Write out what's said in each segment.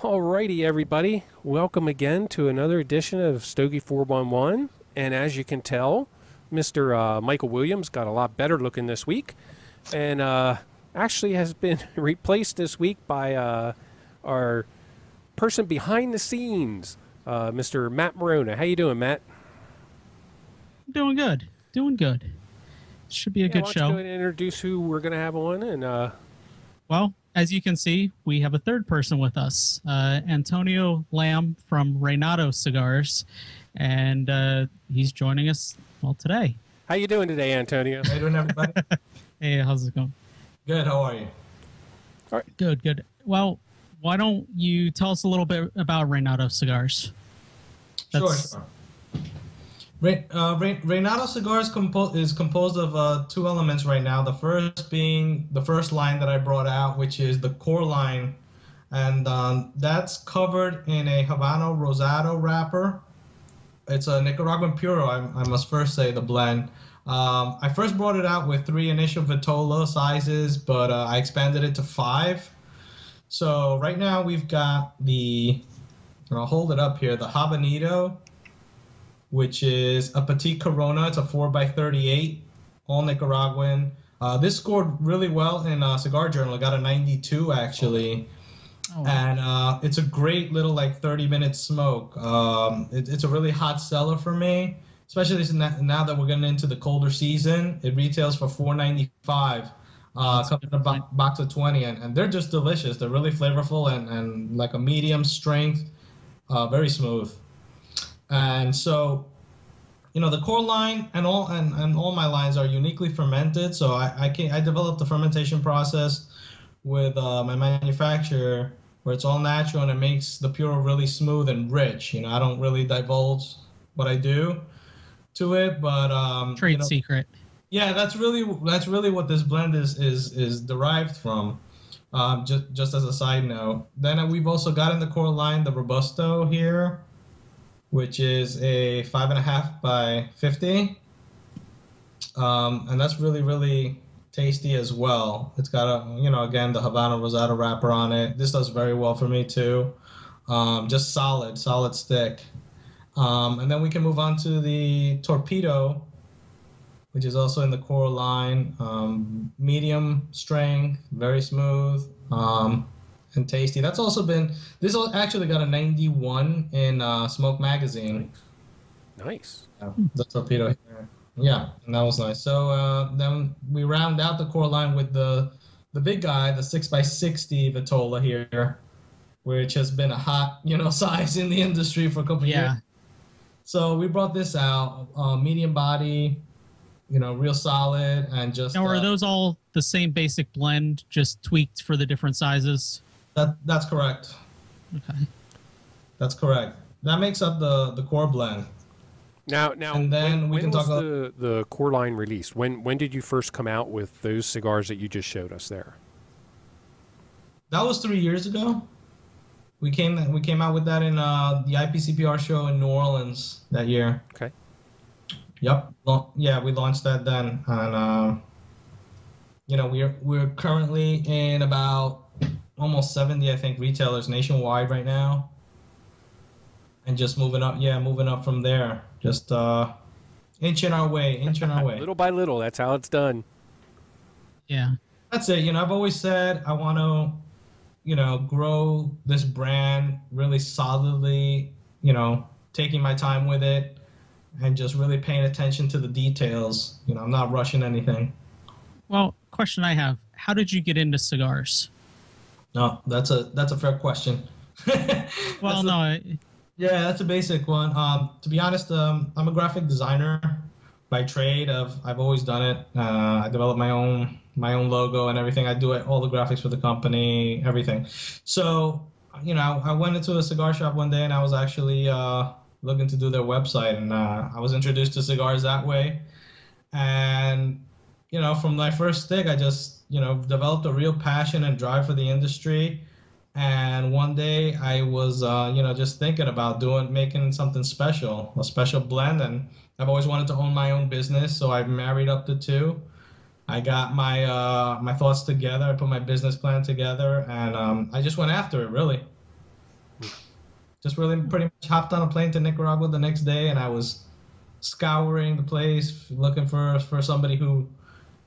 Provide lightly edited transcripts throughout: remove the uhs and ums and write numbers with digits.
Alrighty, everybody. Welcome again to another edition of Stogie 411. And as you can tell, Mr. Michael Williams got a lot better looking this week, and actually has been replaced this week by our person behind the scenes, Mr. Matt Morona. How you doing, Matt? Doing good. Doing good. Should be a good why don't show. you go ahead and introduce who we're going to have on, and Well, as you can see, we have a third person with us, Antonio Lamb from Reinado Cigars, and he's joining us, well, today. how you doing today, Antonio? How you doing, everybody? Hey, how's it going? Good. How are you? All right. Good, good. Well, why don't you tell us a little bit about Reinado Cigars? Sure. Reinado Cigars is composed of two elements right now. The first being the first line that I brought out, which is the core line, and that's covered in a Habano Rosado wrapper. It's a Nicaraguan Puro, I must first say, the blend. I first brought it out with 3 initial Vitola sizes, but I expanded it to 5. So right now we've got I'll hold it up here, the Habanito, which is a Petite Corona. It's a 4x38, all Nicaraguan. This scored really well in Cigar Journal. It got a 92, actually. Oh, wow. And it's a great little, 30-minute smoke. It's a really hot seller for me, especially now that we're getting into the colder season. It retails for $4.95, coming in a box of 20, and they're just delicious. They're really flavorful and like a medium strength, very smooth. And so, the core line and all my lines are uniquely fermented. So I developed the fermentation process with my manufacturer, where it's all natural and it makes the Puro really smooth and rich. I don't really divulge what I do to it, but Trade secret. Yeah, that's really what this blend is derived from. Just as a side note. Then we've also got in the core line the Robusto here, which is a 5.5 by 50, and that's really, really tasty as well. It's got again, the Habano Rosado wrapper on it. This does very well for me too. Just solid stick. And then we can move on to the Torpedo, which is also in the core line. Medium strength, very smooth, and tasty. This actually got a 91 in Smoke Magazine. Nice. The Torpedo here. Yeah, and that was nice. So then we round out the core line with the big guy, the 6x60 Vitola here, which has been a hot, size in the industry for a couple of years. So we brought this out, medium body, real solid, and just... Now, are those all the same basic blend, just tweaked for the different sizes? That's correct. Okay. That's correct. That makes up the core blend. Now, and then when was the core line released? When did you first come out with those cigars that you just showed us there? That was 3 years ago. We came out with that in the IPCPR show in New Orleans that year. Okay. Yep. Yeah, we launched that then, and we're currently in about almost 70, I think, retailers nationwide right now, and just moving up from there. Just inching our way. Little by little, that's how it's done. Yeah. That's it. I've always said I want to, grow this brand really solidly, taking my time with it and just really paying attention to the details. I'm not rushing anything. Well, question I have, how did you get into cigars? No, that's a fair question. Well, no. Yeah, that's a basic one. To be honest, I'm a graphic designer by trade. I've always done it. I developed my own logo and everything. I do all the graphics for the company, everything. So, I went into a cigar shop one day and I was actually looking to do their website, and I was introduced to cigars that way. And from my first stick, I just developed a real passion and drive for the industry. And one day I was, just thinking about making something special, a special blend. And I've always wanted to own my own business, so I've married up the two. I got my thoughts together. I put my business plan together, and I just went after it, really. Just really pretty much hopped on a plane to Nicaragua the next day, and I was scouring the place, looking for somebody who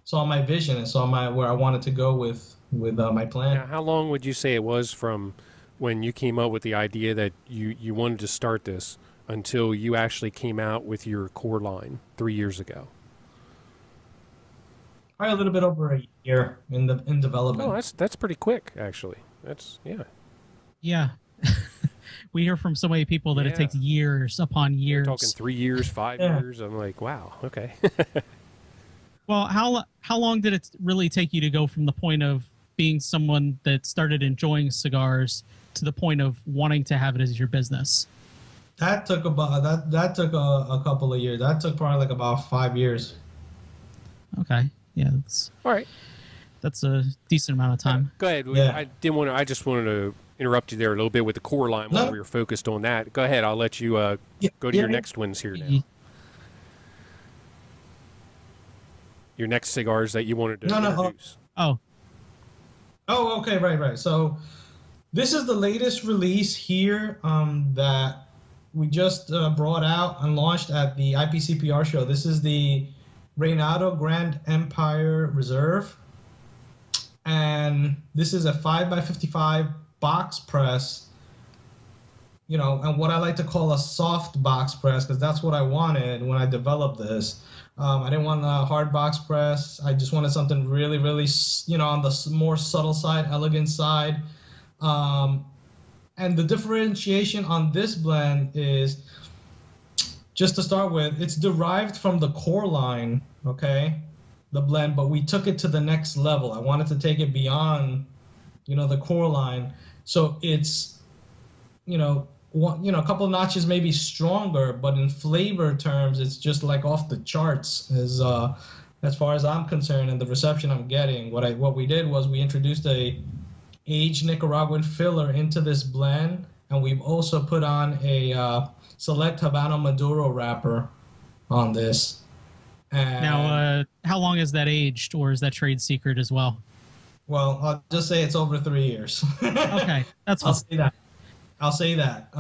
saw my vision and saw where I wanted to go with my plan. Now, how long would you say it was from when you came up with the idea that you wanted to start this until you actually came out with your core line 3 years ago? Probably a little bit over a year in development. Oh, that's pretty quick, actually. That's Yeah. We hear from so many people that it takes years upon We're years. talking 3 years, 5 years. I'm like, wow, okay. Well, how long did it really take you to go from the point of being someone that started enjoying cigars to the point of wanting to have it as your business? That took a couple of years. That took probably like about 5 years. Okay. Yeah, that's All right. That's a decent amount of time. Go ahead. Yeah. I just wanted to interrupt you there a little bit with the core line while we were focused on that. Go ahead. I'll let you go to your next ones here now. Your next cigars that you wanted to introduce. Oh, okay, right. So this is the latest release here that we just brought out and launched at the IPCPR show. This is the Reinado Grand Empire Reserve. And this is a 5x55 box press, and what I like to call a soft box press, because that's what I wanted when I developed this. I didn't want a hard box press. I just wanted something really, really, on the more subtle side, elegant side. And the differentiation on this blend is, just to start with, it's derived from the core line, okay? The blend, but we took it to the next level. I wanted to take it beyond, the core line. So it's, a couple of notches maybe stronger, but in flavor terms, it's just like off the charts as far as I'm concerned, and the reception I'm getting. What we did was we introduced a aged Nicaraguan filler into this blend, and we've also put on a select Habano Maduro wrapper on this. And now, how long is that aged, or is that trade secret as well? Well, I'll just say it's over 3 years. Okay, that's fine. I'll say that.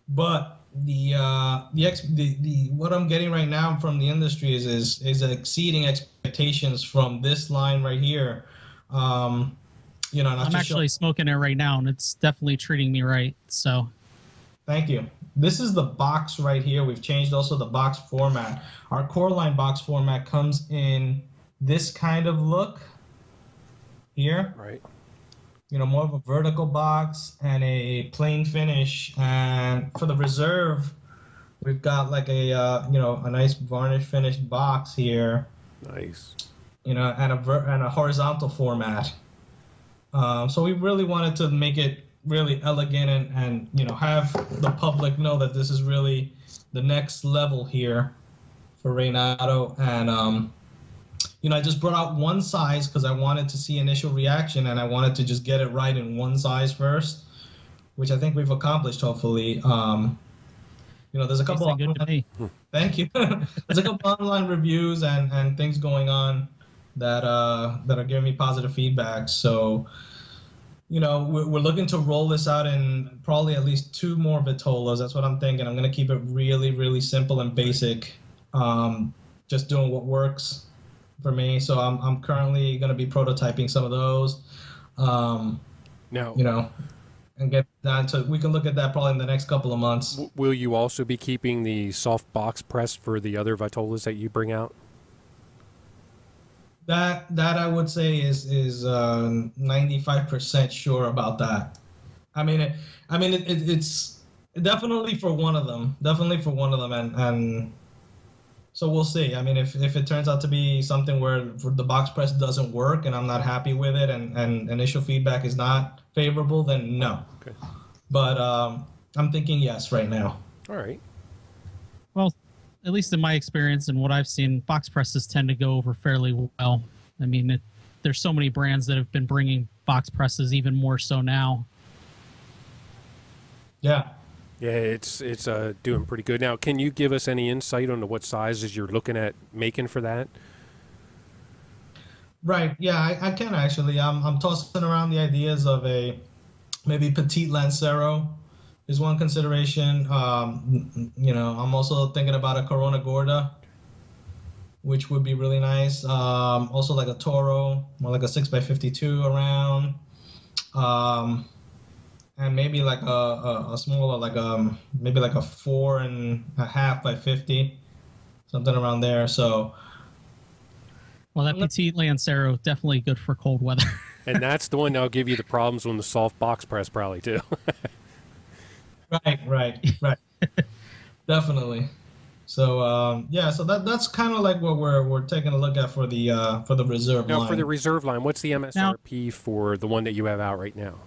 But the what I'm getting right now from the industry is exceeding expectations from this line right here. I'm actually smoking it right now, and it's definitely treating me right. So, thank you. This is the box right here. We've changed also the box format. Our core line box format comes in this kind of look here. Right. More of a vertical box and a plain finish. And for the reserve, we've got like a nice varnish finished box here. Nice. And a horizontal format. So we really wanted to make it really elegant and have the public know that this is really the next level here for Reinado. And I just brought out one size because I wanted to see initial reaction, and I wanted to just get it right in one size first, which I think we've accomplished, hopefully. There's a couple thank you. There's a couple online reviews and things going on that are giving me positive feedback. So we're looking to roll this out in probably at least 2 more Vitolas. That's what I'm thinking. I'm going to keep it really, really simple and basic, just doing what works for me. So I'm currently going to be prototyping some of those. And get that. So we can look at that probably in the next couple of months. Will you also be keeping the soft box press for the other Vitolas that you bring out? That I would say is 95% sure about that. It's definitely for one of them. And so we'll see. If it turns out to be something where the box press doesn't work and I'm not happy with it and initial feedback is not favorable, then no. Okay. But I'm thinking yes right now. All right. Well, at least in my experience and what I've seen, box presses tend to go over fairly well. There's so many brands that have been bringing box presses, even more so now. Yeah. Yeah, it's doing pretty good. Now, can you give us any insight on what sizes you're looking at making for that? Right. Yeah, I can actually. I'm tossing around the ideas of a Maybe Petit Lancero is one consideration. I'm also thinking about a Corona Gorda, which would be really nice. Also like a Toro, more like a 6x52 around. And maybe like a smaller, like maybe like a 4.5x50, something around there. So, Well, that Petite Lancero definitely good for cold weather. And that's the one that'll give you the problems on the soft box press, probably too. right, definitely. So so that's kind of like what we're taking a look at for the reserve Now, line. for the reserve line, what's the MSRP for the one that you have out right now?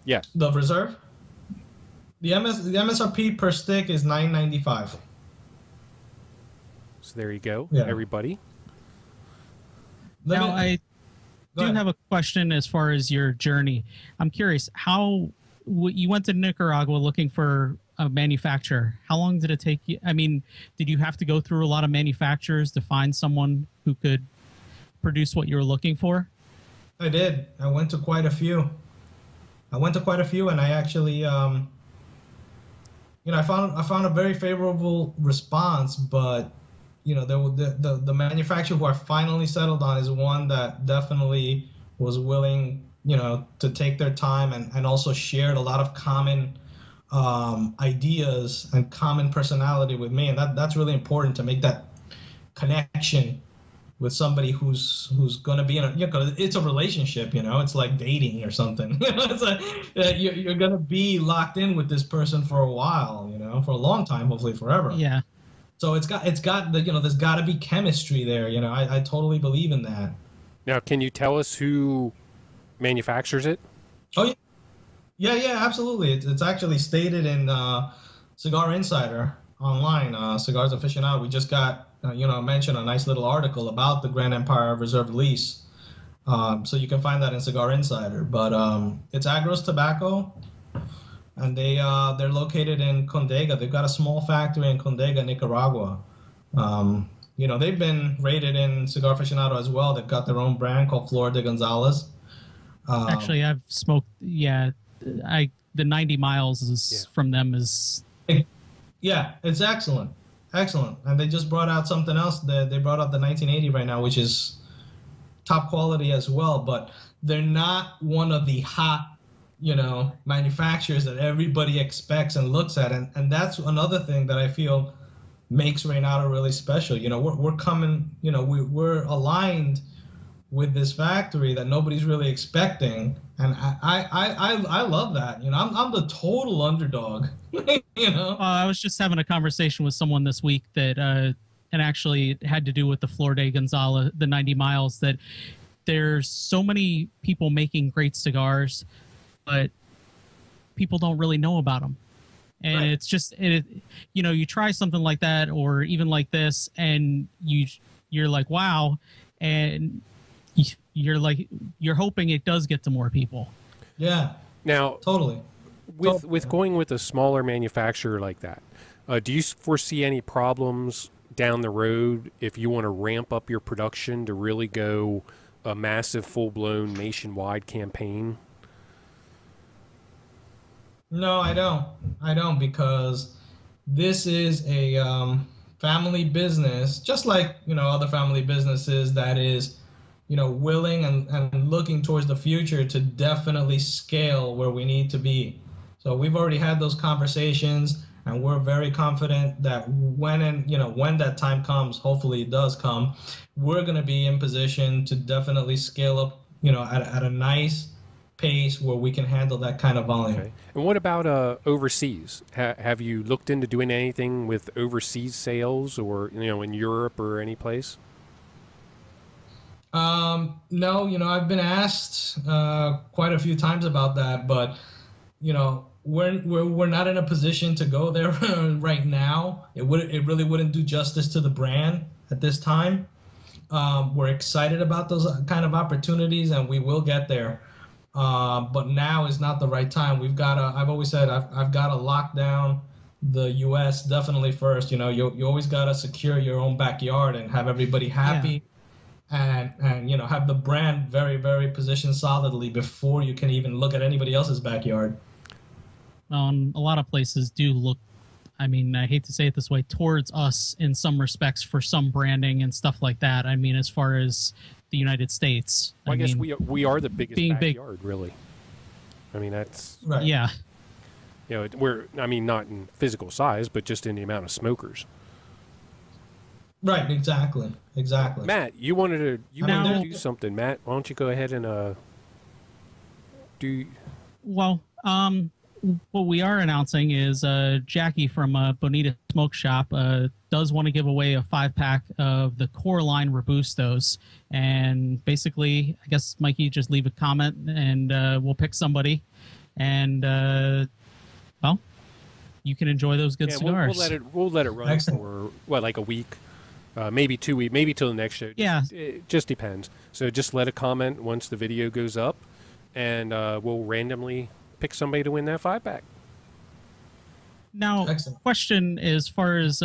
Yes. The reserve. The MSRP per stick is $9.95. So there you go, Yeah. everybody. Now, I do have a question as far as your journey. I'm curious, how you went to Nicaragua looking for a manufacturer. How long did it take you? I mean, did you have to go through a lot of manufacturers to find someone who could produce what you were looking for? I did. I went to quite a few. And I actually, I found a very favorable response. But the manufacturer who I finally settled on is one that definitely was willing, to take their time and also shared a lot of common ideas and common personality with me, and that's really important to make that connection with somebody who's going to be in it's a relationship, it's like dating or something. It's like you're going to be locked in with this person for a while, for a long time, hopefully forever. Yeah. So it's got there's got to be chemistry there. I totally believe in that. Now, can you tell us who manufactures it? Oh yeah, absolutely. It's actually stated in Cigar Insider online, Cigars Aficionado. We just got mentioned a nice little article about the Grand Empire Reserve lease. So you can find that in Cigar Insider. But it's Agros Tobacco, and they're located in Condega. They've got a small factory in Condega, Nicaragua. They've been rated in Cigar Aficionado as well. They've got their own brand called Flor de Gonzalez. Actually, I've smoked. Yeah, the 90 miles from them is. Yeah, it's excellent. And they just brought out something else. They brought out the 1980 right now, which is top quality as well. But they're not one of the hot, manufacturers that everybody expects and looks at. And that's another thing that I feel makes Reinado really special. We're coming, we're aligned with this factory that nobody's really expecting. And I love that. I'm the total underdog. I was just having a conversation with someone this week that and actually it had to do with the Flor de Gonzalez, the 90 miles, that there's so many people making great cigars, but people don't really know about them. And right. It's just you try something like that or even like this, and you're like, wow, and you're hoping it does get to more people. Yeah. Now, totally. With going with a smaller manufacturer like that, do you foresee any problems down the road if you want to ramp up your production to really go a massive, full-blown nationwide campaign? No, I don't, because this is a family business, just like other family businesses that is willing and looking towards the future to definitely scale where we need to be. So we've already had those conversations, and we're very confident that when that time comes, hopefully it does come, we're going to be in position to definitely scale up, at a nice pace where we can handle that kind of volume. Okay. And what about overseas? Have you looked into doing anything with overseas sales, or in Europe or any place? No, I've been asked quite a few times about that, but we're not in a position to go there right now. It really wouldn't do justice to the brand at this time. We're excited about those kind of opportunities, and we will get there. But now is not the right time. I've always said I've got to lock down the U.S. definitely first. You always got to secure your own backyard and have everybody happy. and you know, have the brand very, very positioned solidly before you can even look at anybody else's backyard. A lot of places do look, I mean, I hate to say it this way, towards us in some respects for some branding and stuff like that. I mean, as far as the United States. Well, I guess mean, we are the biggest being backyard, really. I mean, that's, Right. yeah. you know, we're, I mean, not in physical size, but just in the amount of smokers. Right. Exactly. Exactly. Matt, you wanted to Now- do something. Matt, why don't you go ahead and do? Well, what we are announcing is Jackie from Bonita Smoke Shop does want to give away a 5-pack of the core line Robustos. And basically, I guess, Mikey, just leave a comment and we'll pick somebody. And, well, you can enjoy those good Yeah, cigars. we'll let it run Excellent. for what, like a week, maybe 2 weeks, maybe till the next show. Yeah. It just depends. So just let a comment once the video goes up, and we'll randomly pick somebody to win that 5-pack. Now, Excellent. question as far as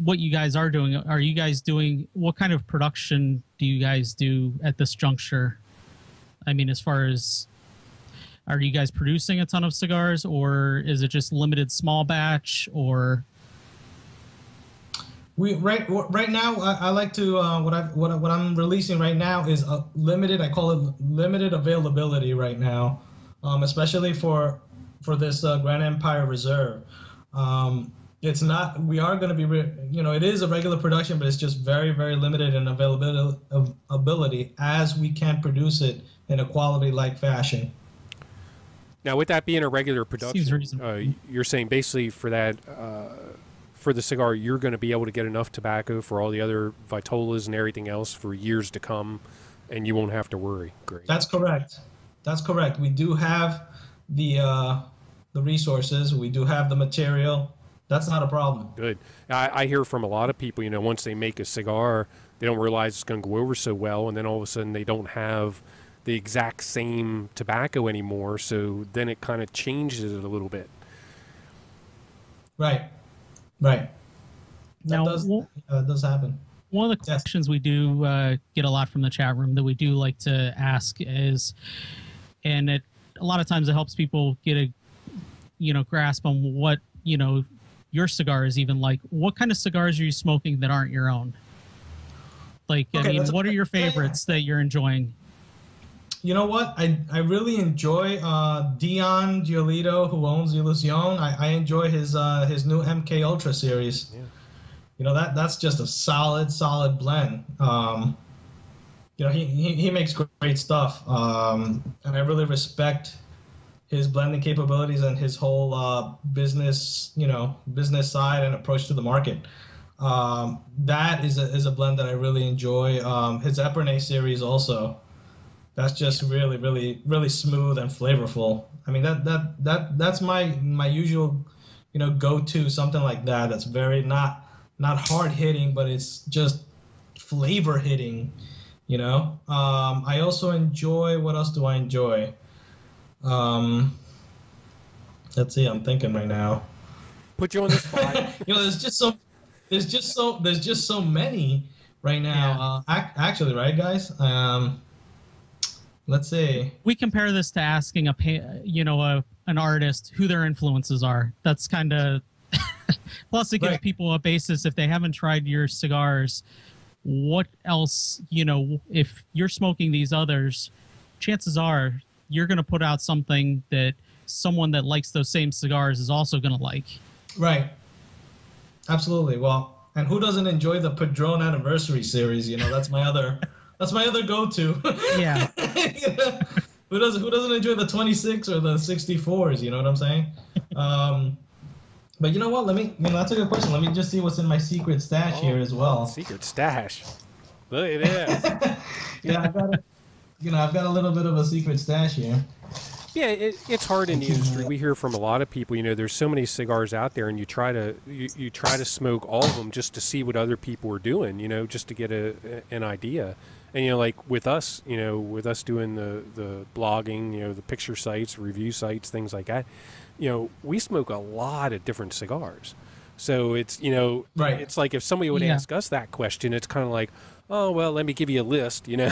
what you guys are doing. Are you guys doing, what kind of production do you guys do at this juncture? I mean, as far as, are you guys producing a ton of cigars, or is it just limited small batch, or? We right now I like to what I'm releasing right now is a limited, I call it limited availability right now, especially for this Grand Empire Reserve. It's not, we are going to be you know, it is a regular production, but it's just very, very limited in ability as we can produce it in a quality like fashion. Now, with that being a regular Seems production, reasonable. you're saying basically for that, for the cigar, you're going to be able to get enough tobacco for all the other vitolas and everything else for years to come, and you won't have to worry. Great. That's correct. That's correct. We do have the resources. We do have the material. That's not a problem. Good. I hear from a lot of people, you know, once they make a cigar, they don't realize it's going to go over so well, and then all of a sudden they don't have the exact same tobacco anymore, so then it kind of changes it a little bit. Right. Right. Now, That does happen. one of the Yes. questions we do get a lot from the chat room that we do like to ask is, and it a lot of times it helps people get a, you know, grasp on what, you know, your cigar is even like. What kind of cigars are you smoking that aren't your own? Like, I Okay, mean, that's- what are your favorites that you're enjoying? You know what? I really enjoy Dion Giolito, who owns Ilusión. I enjoy his new MK Ultra series. Yeah. You know, that's just a solid blend. You know, he makes great stuff, and I really respect his blending capabilities and his whole business side and approach to the market. That is a blend that I really enjoy. His Epernay series also. That's just really smooth and flavorful. I mean, that's my usual, you know, go-to, something like that. That's very not hard hitting, but it's just flavor hitting, you know. I also enjoy, what else do I enjoy? Let's see, I'm thinking right now. Put you on the spot. You know, there's just so many right now. Actually, right, guys? Let's see. We compare this to asking an artist who their influences are. That's kind of plus it gives Right. people a basis if they haven't tried your cigars. What else, you know, if you're smoking these others, chances are you're going to put out something that someone that likes those same cigars is also going to like. Right. Absolutely. Well, and who doesn't enjoy the Padron Anniversary series? You know, that's my other go-to. Yeah. You know, who doesn't enjoy the 26 or the 64s? You know what I'm saying? But you know what? That's a good question. Let me just see what's in my secret stash here as well. Secret stash. Look at this. Yeah, I've got a little bit of a secret stash here. Yeah, it's hard in the industry. We hear from a lot of people, you know, there's so many cigars out there, and you try to smoke all of them just to see what other people are doing, you know, just to get an idea. And, you know, like with us, you know, with us doing the blogging, you know, the picture sites, review sites, things like that, you know, we smoke a lot of different cigars. So it's, you know, Right. it's like if somebody would Yeah. ask us that question, it's kind of like, Oh, well, let me give you a list, you know.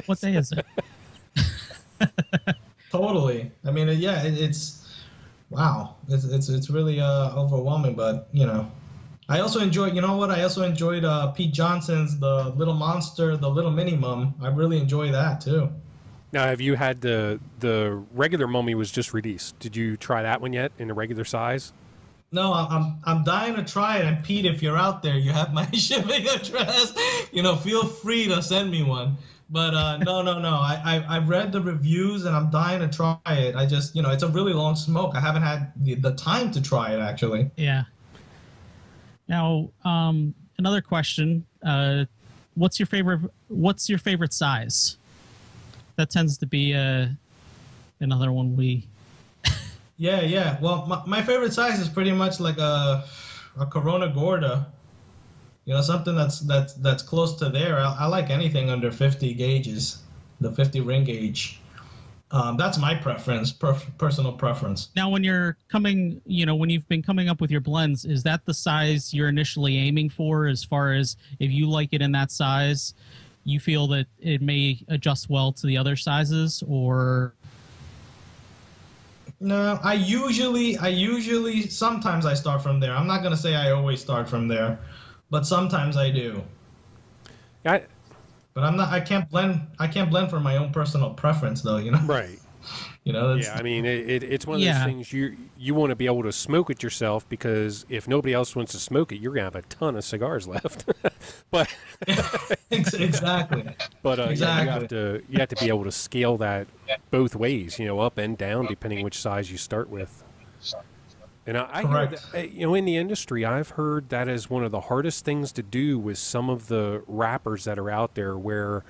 What day is it? Totally. I mean, yeah, it's wow. It's really overwhelming, but you know, I also enjoyed. You know what? I also enjoyed Pete Johnson's The Little Monster, The Little Minimum. I really enjoy that too. Now, have you had the regular Mummy was just released? Did you try that one yet in a regular size? No, I'm dying to try it. And Pete, if you're out there, you have my shipping address. You know, feel free to send me one. But no. I've read the reviews and I'm dying to try it. I just, you know, it's a really long smoke. I haven't had the time to try it actually. Yeah. Now, another question. What's your favorite size? That tends to be another one we. Yeah. Well, my favorite size is pretty much like a Corona Gorda. You know, something that's close to there. I like anything under 50 gauges, the 50 ring gauge. That's my preference, personal preference. Now, when you're coming, you know, when you've been coming up with your blends, is that the size you're initially aiming for? As far as if you like it in that size, you feel that it may adjust well to the other sizes, or? No, I usually sometimes I start from there. I'm not gonna say I always start from there, but sometimes I do. I, But I'm not. I can't blend. I can't blend for my own personal preference, though. You know. right. You know. Yeah, I mean, it's one of those things you want to be able to smoke it yourself, because if nobody else wants to smoke it, you're gonna have a ton of cigars left. But exactly. But exactly. Yeah, you have to be able to scale that both ways, you know, up and down, depending which size you start with. And I hear that, you know, in the industry, I've heard that is one of the hardest things to do with some of the wrappers that are out there, where,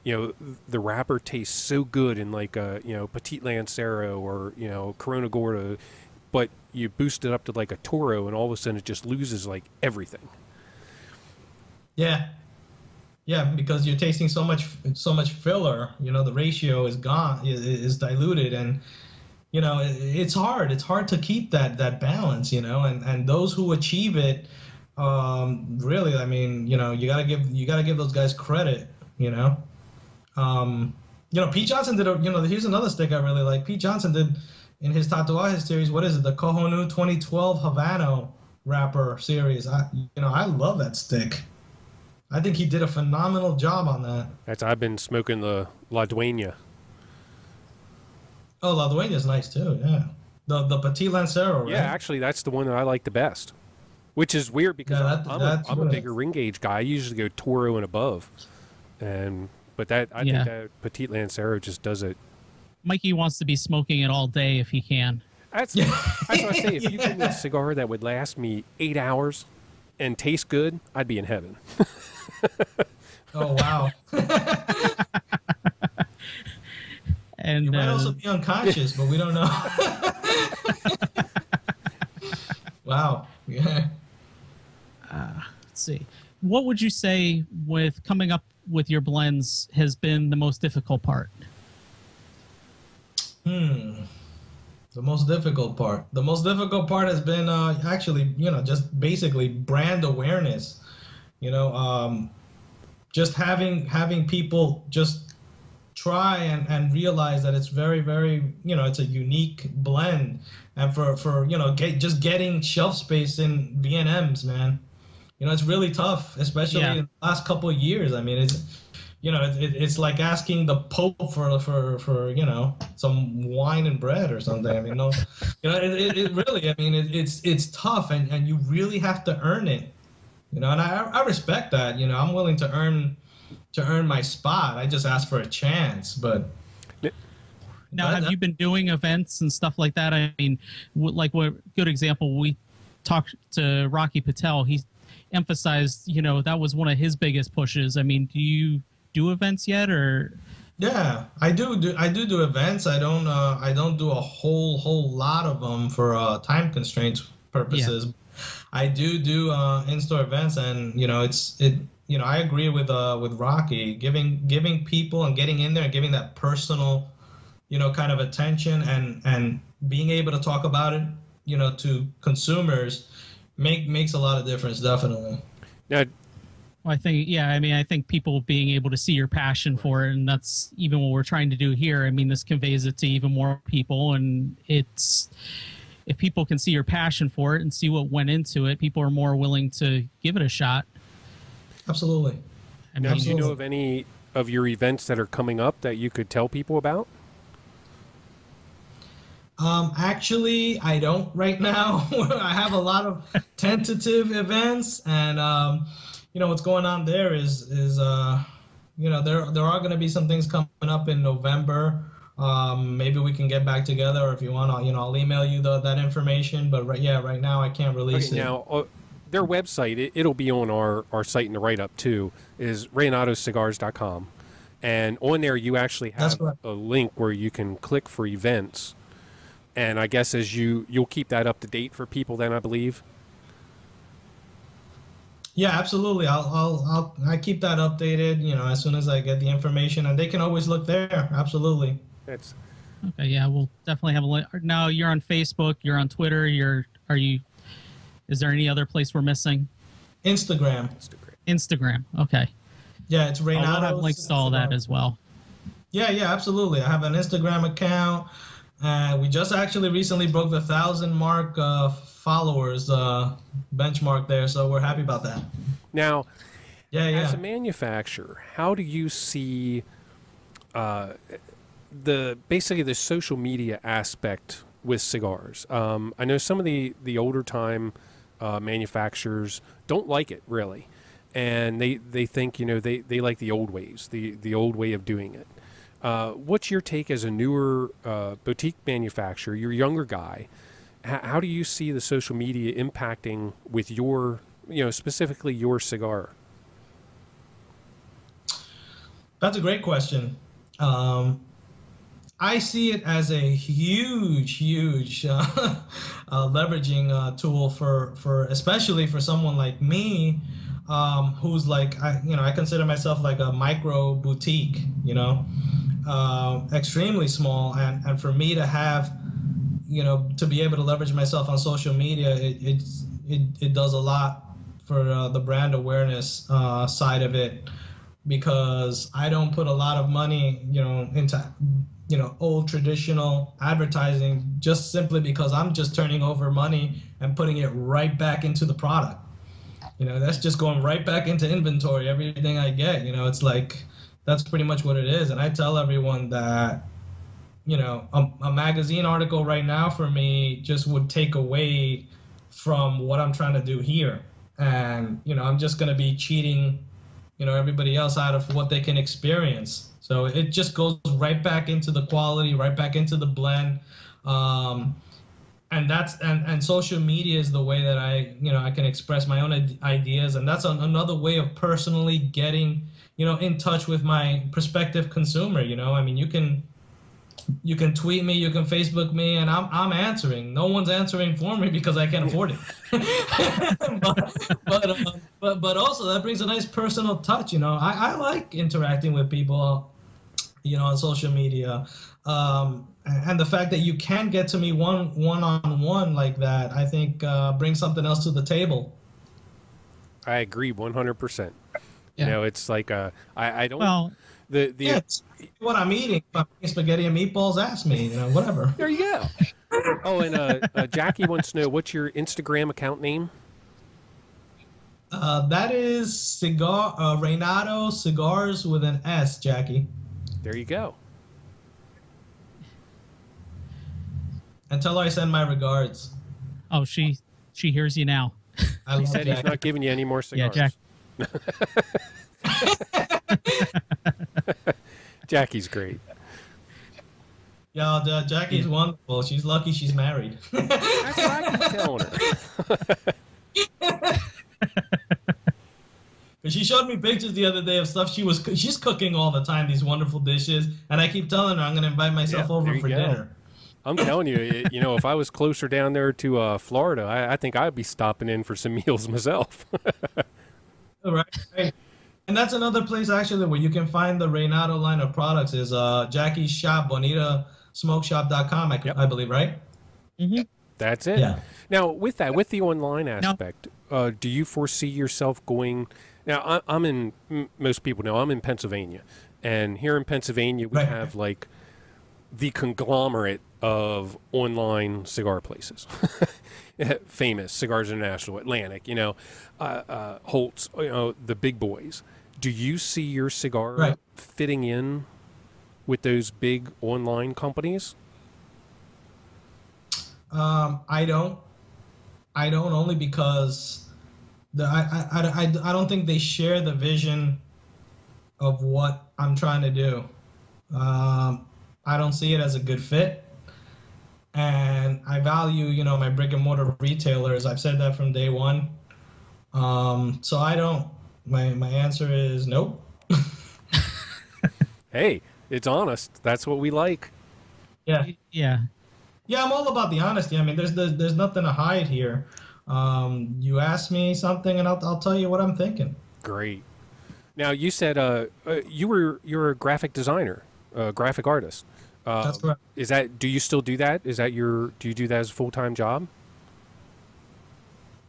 you know, the wrapper tastes so good in like a, you know, Petite Lancero or, you know, Corona Gorda, but you boost it up to like a Toro and all of a sudden it just loses like everything. Yeah. Yeah, because you're tasting so much filler, you know, the ratio is gone, is diluted, and you know, it's hard. It's hard to keep that balance, you know, and those who achieve it, really, I mean, you know, you gotta give those guys credit, you know. You know, Pete Johnson did here's another stick I really like. Pete Johnson did in his Tatuaje series, what is it, the Kohonu 2012 Havano wrapper series. I love that stick. I think he did a phenomenal job on that. I've been smoking the La Dueña. Oh, La Dueña's nice too, yeah. The Petit Lancero, right? Yeah, actually, that's the one that I like the best. Which is weird because I'm a bigger ring gauge guy. I usually go Toro and above. But I think that Petit Lancero just does it. Mikey wants to be smoking it all day if he can. That's what I say. If you give me a cigar that would last me 8 hours and taste good, I'd be in heaven. Oh, wow. And you might also be unconscious, but we don't know. Wow. Yeah. Let's see. What would you say with coming up with your blends has been the most difficult part? The most difficult part. The most difficult part has been actually, you know, just basically brand awareness. You know, just having people just try and realize that it's very, very, you know, it's a unique blend, and for you know, just getting shelf space in B&Ms, man. You know, it's really tough, especially in the last couple of years. I mean, it's like asking the Pope for you know, some wine and bread or something. I mean, no, you know, it really. I mean, it's tough, and you really have to earn it. You know, and I respect that. You know, I'm willing to earn my spot. I just ask for a chance, but. Now, have you been doing events and stuff like that? I mean, like what good example? We talked to Rocky Patel. He emphasized, you know, that was one of his biggest pushes. I mean, do you do events yet, or? Yeah, I do events. I don't do a whole lot of them for time constraints purposes. Yeah. I do in-store events, and you know, you know, I agree with Rocky, giving people and getting in there and giving that personal, you know, kind of attention and being able to talk about it, you know, to consumers makes a lot of difference, definitely. Now, Well, I think, yeah, I mean, I think people being able to see your passion for it, and that's even what we're trying to do here. I mean, this conveys it to even more people, and it's, if people can see your passion for it and see what went into it, people are more willing to give it a shot. Absolutely. I mean, Now, do you know of any of your events that are coming up that you could tell people about? Actually, I don't right now. I have a lot of tentative events, and you know, what's going on there is you know, there are going to be some things coming up in November. Maybe we can get back together, or if you want, you know, I'll email you that information. But right now I can't release it. Now, their website, it'll be on our site in the write-up too, is ReinadosCigars.com. And on there you actually have a link where you can click for events. And I guess as you'll keep that up to date for people then, I believe. Yeah, absolutely. I keep that updated, you know, as soon as I get the information, and they can always look there. Absolutely. That's okay. Yeah, we'll definitely have a link. Now you're on Facebook, you're on Twitter, is there any other place we're missing? Instagram. Instagram. Okay. Yeah, it's Reinado. I'll have links to all that as well. Yeah, absolutely. I have an Instagram account. We just actually recently broke the 1,000 mark followers benchmark there, so we're happy about that. Now, as yeah. a manufacturer, how do you see basically the social media aspect with cigars? I know some of the older time manufacturers don't like it really, and they think, you know, they like the old ways, the old way of doing it. What's your take as a newer boutique manufacturer? You're a younger guy. How do you see the social media impacting with your, you know, specifically your cigar? That's a great question. I see it as a huge leveraging tool for especially for someone like me, who's like, I consider myself like a micro boutique, you know, extremely small, and for me to have, you know, to be able to leverage myself on social media, it does a lot for the brand awareness side of it, because I don't put a lot of money, you know, into, you know, old traditional advertising, just simply because I'm just turning over money and putting it right back into the product. You know, that's just going right back into inventory, everything I get. You know, it's like, that's pretty much what it is. And I tell everyone that, you know, a magazine article right now for me just would take away from what I'm trying to do here. And, you know, I'm just going to be cheating, you know, everybody else out of what they can experience. So it just goes right back into the quality, right back into the blend. And that's, and social media is the way that I can express my own ideas. And that's another way of personally getting, you know, in touch with my prospective consumer. You know, I mean, you can tweet me, you can Facebook me, and I'm answering. No one's answering for me because I can't afford it. but also that brings a nice personal touch. You know, I like interacting with people, you know, on social media. And the fact that you can get to me one-on-one like that, I think brings something else to the table. I agree 100%. Yeah. You know, it's like I don't. Well, yeah, what I'm eating. If I'm eating spaghetti and meatballs, ask me. You know, whatever. There you go. Oh, and Jackie wants to know, what's your Instagram account name? That is Reinado Cigars with an S, Jackie. There you go. And tell her I send my regards. oh, she hears you now. He said he's not giving you any more cigars. Yeah, Jack. Jackie's great. Yeah, Jackie's wonderful. She's lucky she's married. That's what I keep telling her. Because she showed me pictures the other day of stuff she's cooking all the time, these wonderful dishes, and I keep telling her I'm going to invite myself over for dinner. I'm telling you, you know, if I was closer down there to Florida, I think I'd be stopping in for some meals myself. Right. And that's another place actually where you can find the Reinado line of products is Jackie's shop, BonitaSmokeShop.com, I believe, right? Mm-hmm. That's it. Yeah. Now, with the online aspect, do you foresee yourself going Now, I'm in. Most people know I'm in Pennsylvania, and here in Pennsylvania we Right. have like the conglomerate of online cigar places. Famous Cigars International, Atlantic, Holtz, the big boys. Do you see your cigar Right. fitting in with those big online companies? I don't. I don't, only because I don't think they share the vision of what I'm trying to do. I don't see it as a good fit, and I value my brick and mortar retailers. I've said that from day one. So I don't. My answer is nope. Hey, it's honest. That's what we like. Yeah. Yeah. Yeah, I'm all about the honesty. I mean, there's nothing to hide here. You ask me something, and I'll tell you what I'm thinking. Great. Now you said you're a graphic designer, a graphic artist. That's correct. Is that? Do you still do that? Is that do you do that as a full-time job?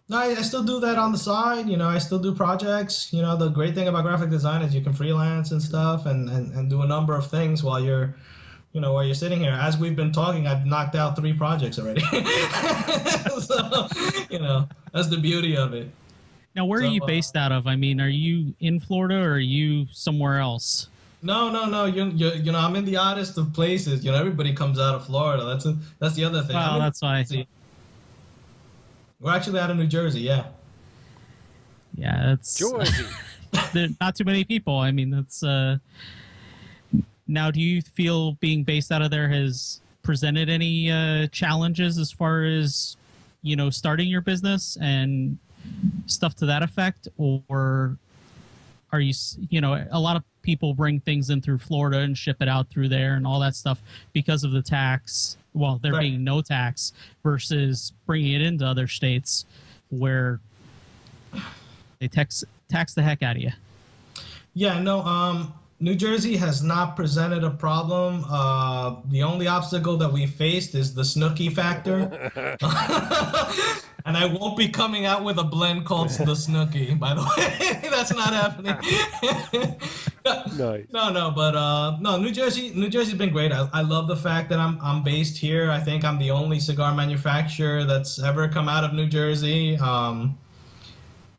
No, I still do that on the side. I still do projects. The great thing about graphic design is you can freelance and stuff, and do a number of things while you're sitting here. As we've been talking, I've knocked out 3 projects already. So, that's the beauty of it. Now, where are you based out of? I mean, are you in Florida or are you somewhere else? No. I'm in the oddest of places. Everybody comes out of Florida. That's the other thing. Well, that's why. We're actually out of New Jersey. Yeah. Yeah, that's Georgie. not too many people. I mean, that's. Now, do you feel being based out of there has presented any challenges as far as starting your business and stuff to that effect, or are you a lot of people bring things in through Florida and ship it out through there and all that stuff because of the tax, well, there Right. being no tax, versus bringing it into other states where they tax the heck out of you. Yeah, no, New Jersey has not presented a problem. The only obstacle that we faced is the Snooki factor. And I won't be coming out with a blend called the Snooki, by the way. That's not happening. Nice. No, but no, New Jersey's been great. I love the fact that I'm based here. I think I'm the only cigar manufacturer that's ever come out of New Jersey.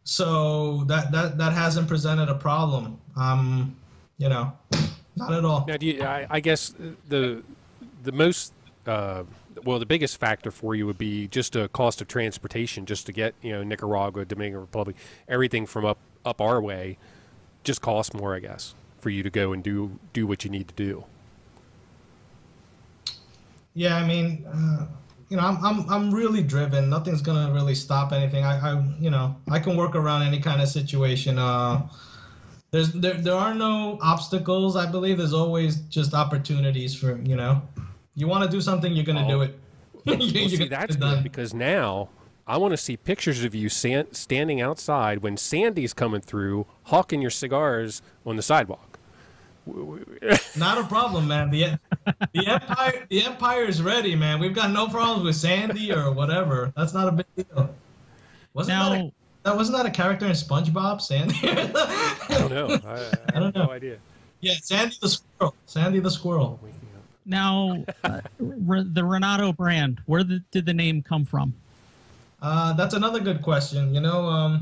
So that hasn't presented a problem. Not at all. Now, I guess the most the biggest factor for you would be just a cost of transportation, just to get Nicaragua, Dominican Republic, everything from up our way, just costs more, I guess, for you to go and do what you need to do. Yeah, I mean, I'm really driven. Nothing's gonna really stop anything. I can work around any kind of situation. There are no obstacles. I believe there's always just opportunities for you want to do something, you're gonna do it. Well, see, that's good, because now I want to see pictures of you standing outside when Sandy's coming through, hawking your cigars on the sidewalk. Not a problem, man. The empire is ready, man. We've got no problems with Sandy or whatever. That's not a big deal. Wasn't that a character in SpongeBob, Sandy? I don't know. I have no idea. Yeah, Sandy the squirrel. Sandy the squirrel. Now, the Reinado brand, where did the name come from? That's another good question. The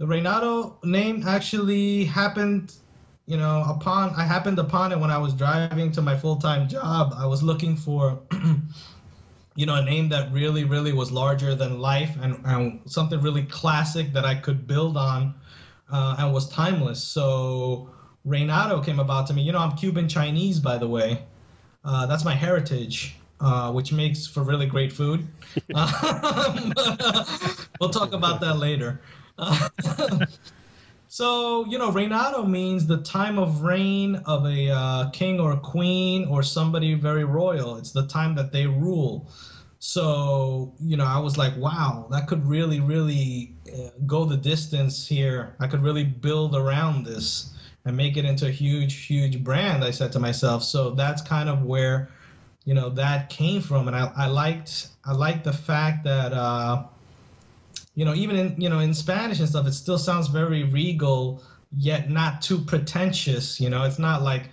Reinado name actually happened, I happened upon it when I was driving to my full-time job. I was looking for, a name that really, really was larger than life and something really classic that I could build on and was timeless. So Reinado came about to me. I'm Cuban Chinese, by the way. That's my heritage, which makes for really great food. We'll talk about that later. So, Reinado means the time of reign of a king or queen or somebody very royal. It's the time that they rule. So, I was like, wow, that could really, really go the distance here. I could really build around this and make it into a huge, huge brand, I said to myself. So that's kind of where, that came from. And I liked the fact that, even in Spanish and stuff, it still sounds very regal, yet not too pretentious. It's not like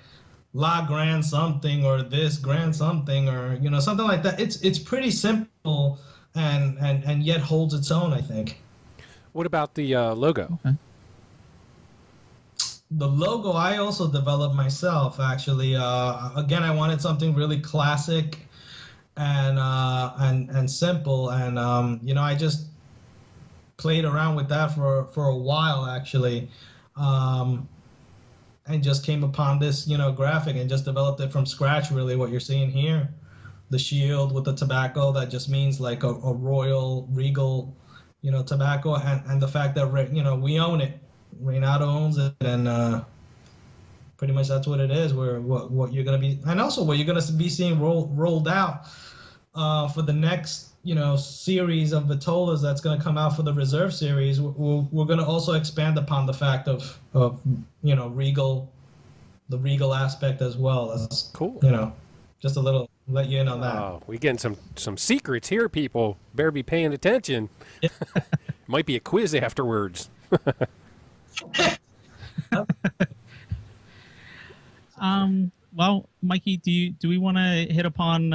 La Grand something or this Grand something or something like that. It's pretty simple and yet holds its own, I think. What about the logo? Okay. The logo I also developed myself, actually. Again, I wanted something really classic and simple, and I just played around with that for a while, actually, and just came upon this graphic and just developed it from scratch. Really, what you're seeing here, the shield with the tobacco, that just means like a royal, regal, tobacco, and the fact that we own it. Reinado owns it, and pretty much that's what it is. What you're gonna be, and also what you're gonna be seeing rolled out for the next series of Vitolas that's gonna come out for the Reserve series. We're gonna also expand upon the fact of regal, the regal aspect as well. That's cool. Just a little let you in on that. Oh, we getting some secrets here, people. Better be paying attention. Yeah. Might be a quiz afterwards. Well, Mikey, do we want to hit upon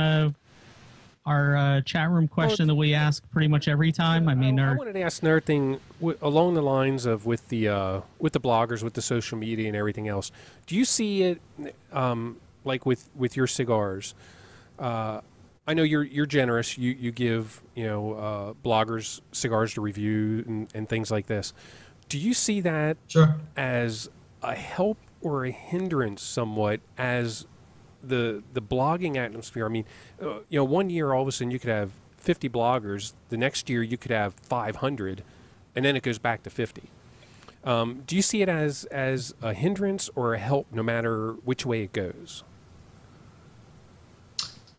our chat room question that we ask pretty much every time? I mean, I wanted to ask another thing along the lines of with the bloggers, with the social media and everything else. Do you see it like with your cigars? I know you're generous. You give bloggers cigars to review and things like this. Do you see that Sure. as a help or a hindrance somewhat as the blogging atmosphere? I mean, 1 year all of a sudden you could have 50 bloggers. The next year you could have 500, and then it goes back to 50. Do you see it as a hindrance or a help, no matter which way it goes?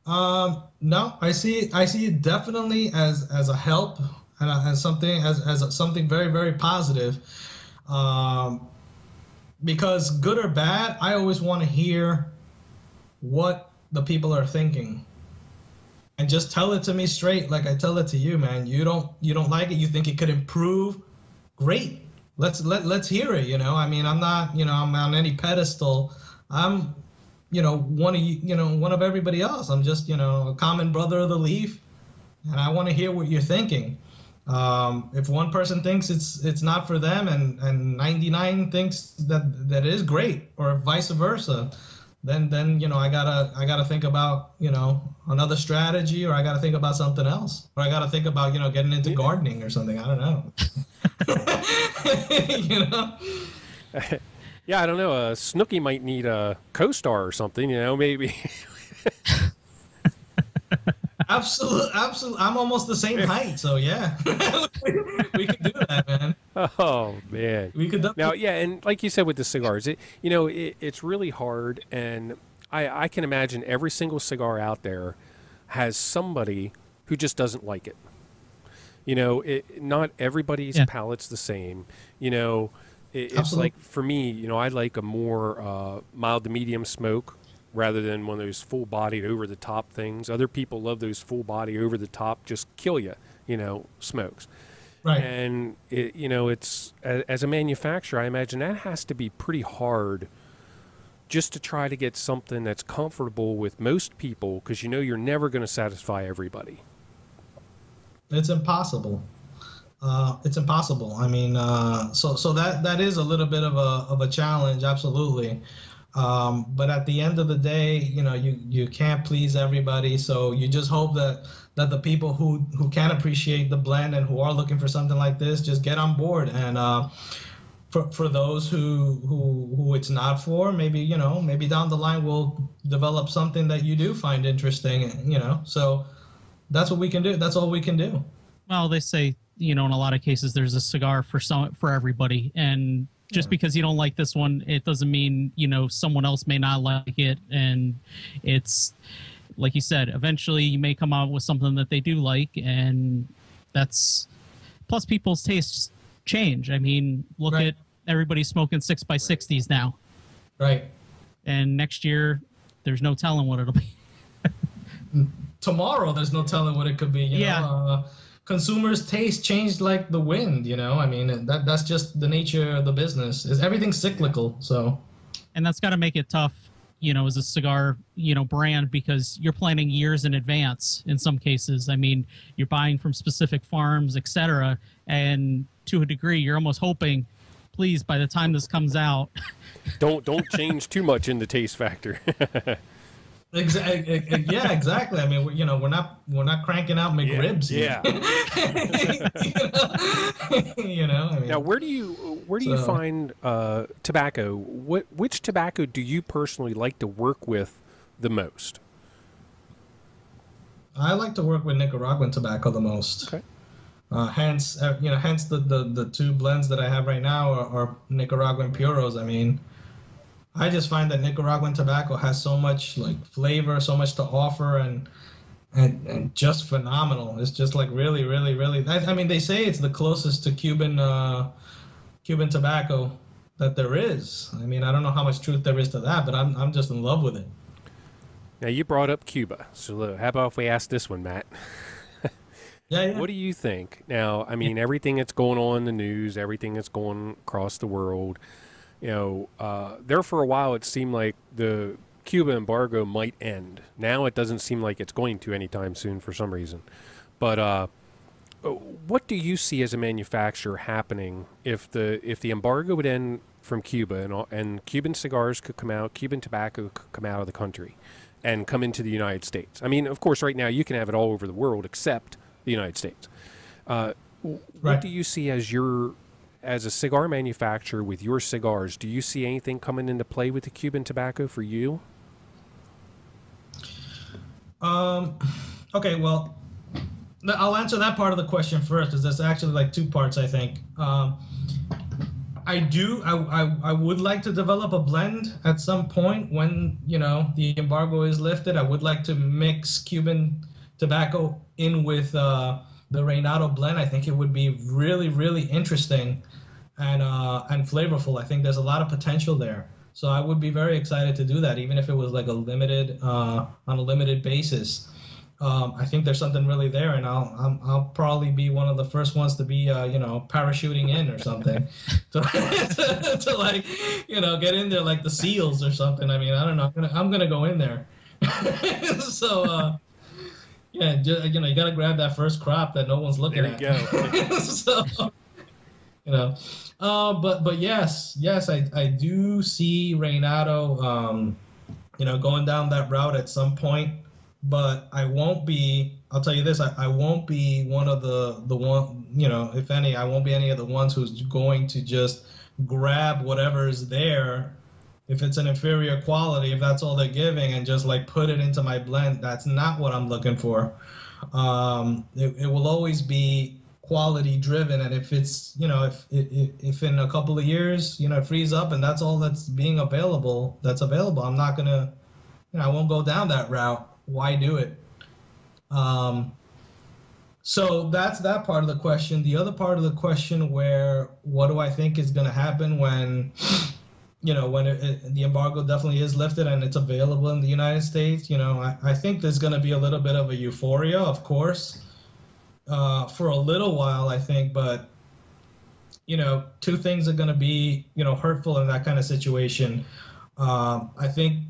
No, I see it definitely as a help and as something very, very positive. Because good or bad, I always want to hear what the people are thinking, and just tell it to me straight, like I tell it to you, man. You don't like it. You think it could improve. Great. Let's hear it. I mean, I'm not, I'm on any pedestal. I'm, one of everybody else. I'm just, a common brother of the leaf, and I want to hear what you're thinking. If one person thinks it's not for them and 99 thinks that it is great, or vice versa, then I gotta think about another strategy, or I gotta think about something else, or I gotta think about getting into gardening or something. I don't know. Yeah, I don't know. Snooky might need a co-star or something. Maybe. Absolutely. I'm almost the same height, so yeah, we could do that, man. Oh man, we could now, yeah, and like you said with the cigars, it's really hard, and I can imagine every single cigar out there has somebody who just doesn't like it. Not everybody's palate's the same. It's like for me, I like a more mild to medium smoke, rather than one of those full-bodied, over-the-top things. Other people love those full-body, over-the-top, just kill you, smokes. Right. And, it's, as a manufacturer, I imagine that has to be pretty hard just to try to get something that's comfortable with most people, because you're never going to satisfy everybody. It's impossible. It's impossible. I mean, so that is a little bit of a challenge, absolutely. But at the end of the day, you can't please everybody. So you just hope that the people who can appreciate the blend and who are looking for something like this just get on board. And for those who it's not for, maybe down the line we'll develop something that you do find interesting. So that's what we can do. That's all we can do. Well, they say in a lot of cases there's a cigar for everybody, and just because you don't like this one, it doesn't mean, someone else may not like it. And it's, like you said, eventually you may come out with something that they do like, and that's, plus people's tastes change. I mean, look at everybody smoking 6x60s now. Right. And next year, there's no telling what it'll be. Tomorrow, there's no telling what it could be. You know? consumers' taste changed like the wind. I mean, that's just the nature of the business. Is everything's cyclical, so. And that's got to make it tough, as a cigar, brand, because you're planning years in advance in some cases. I mean, you're buying from specific farms, etc. And to a degree, you're almost hoping, please, by the time this comes out, don't change too much in the taste factor. Exactly. Yeah, exactly. I mean, we're not cranking out McRibs here. Yeah. I mean, now, where do you find tobacco? Which tobacco do you personally like to work with the most? I like to work with Nicaraguan tobacco the most. Okay. Hence the two blends that I have right now are Nicaraguan puros. I mean, I just find that Nicaraguan tobacco has so much like flavor, so much to offer, and just phenomenal. It's just like really, really, really. I mean, they say it's the closest to Cuban tobacco that there is. I mean, I don't know how much truth there is to that, but I'm just in love with it. Now you brought up Cuba, so how about if we ask this one, Matt? Yeah. What do you think? Now, I mean, everything that's going on in the news, everything that's going across the world. There for a while it seemed like the Cuba embargo might end. Now it doesn't seem like it's going to anytime soon for some reason. But what do you see as a manufacturer happening if the embargo would end from Cuba and Cuban cigars could come out, Cuban tobacco could come out of the country and come into the United States? I mean, of course, right now you can have it all over the world except the United States. What do you see as a cigar manufacturer with your cigars? Do you see anything coming into play with the Cuban tobacco for you? Okay, well, I'll answer that part of the question first, because there's actually like two parts, I think. I would like to develop a blend at some point when, the embargo is lifted. I would like to mix Cuban tobacco in with the Reinado blend. I think it would be really, really interesting and flavorful. I think there's a lot of potential there. So I would be very excited to do that, even if it was like on a limited basis. I think there's something really there, and I'll probably be one of the first ones to be parachuting in or something to like get in there like the SEALs or something. I mean, I don't know. I'm gonna go in there. So yeah, you gotta grab that first crop that no one's looking at. There you go. So but yes, I do see Reinado going down that route at some point. But I won't be. I'll tell you this: I won't be one of the one. If any, I won't be any of the ones who's going to just grab whatever is there. If it's an inferior quality, if that's all they're giving, and just like put it into my blend, that's not what I'm looking for. It will always be quality driven, and if it's if in a couple of years it frees up and that's all that's available, I'm not gonna. I won't go down that route. Why do it? So that's that part of the question. The other part of the question, what do I think is going to happen when, the embargo definitely is lifted and it's available in the United States? I think there's going to be a little bit of a euphoria, of course, for a little while, I think. But, two things are going to be, hurtful in that kind of situation. I think